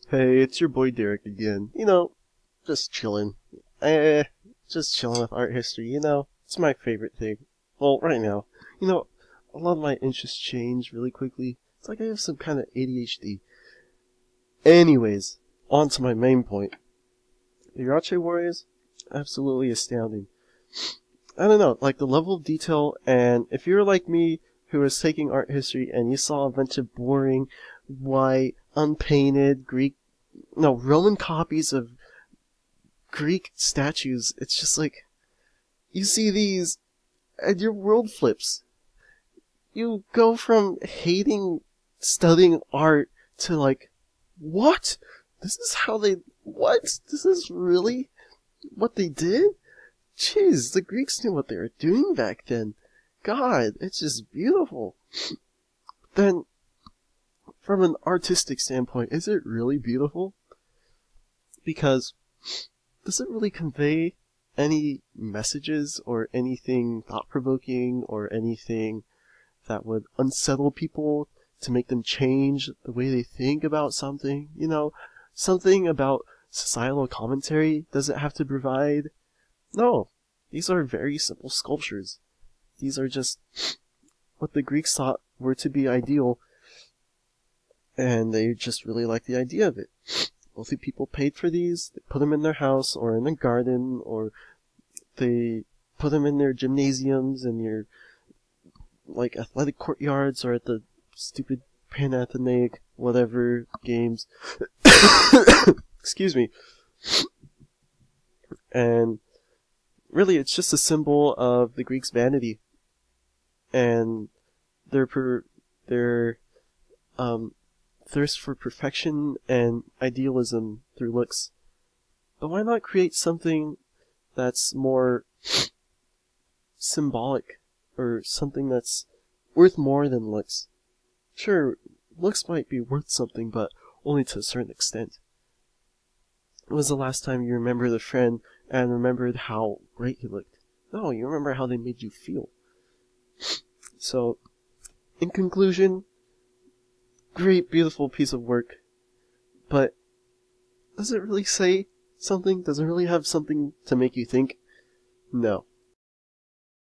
Hey, it's your boy Derek again. Just chilling. Just chilling with art history, It's my favorite thing. Well, right now. A lot of my interests change really quickly. It's like I have some kind of ADHD. Anyways, on to my main point. The Riace Warriors, absolutely astounding. I don't know, like the level of detail, and if you're like me, who was taking art history and you saw a bunch of boring, white, unpainted Roman copies of Greek statues, it's just like, you see these, and your world flips. You go from hating studying art to like, what? What? This is really what they did? Jeez, the Greeks knew what they were doing back then. God, it's just beautiful. Then, from an artistic standpoint, is it really beautiful? Because, does it really convey any messages or anything thought-provoking or anything that would unsettle people to make them change the way they think about something? Something about societal commentary does it have to provide? No. These are very simple sculptures. These are just what the Greeks thought were to be ideal, and they just really liked the idea of it. Wealthy people paid for these, they put them in their house or in a garden, or they put them in their gymnasiums and their athletic courtyards or at the stupid Panathenaic whatever games. Excuse me. And really, it's just a symbol of the Greeks' vanity and their thirst for perfection and idealism through looks. But why not create something that's more symbolic, or something that's worth more than looks? Sure, looks might be worth something, but only to a certain extent. When was the last time you remembered a friend and remembered how great he looked? No, you remember how they made you feel. So, in conclusion, great, beautiful piece of work. But, does it really say something? Does it really have something to make you think? No.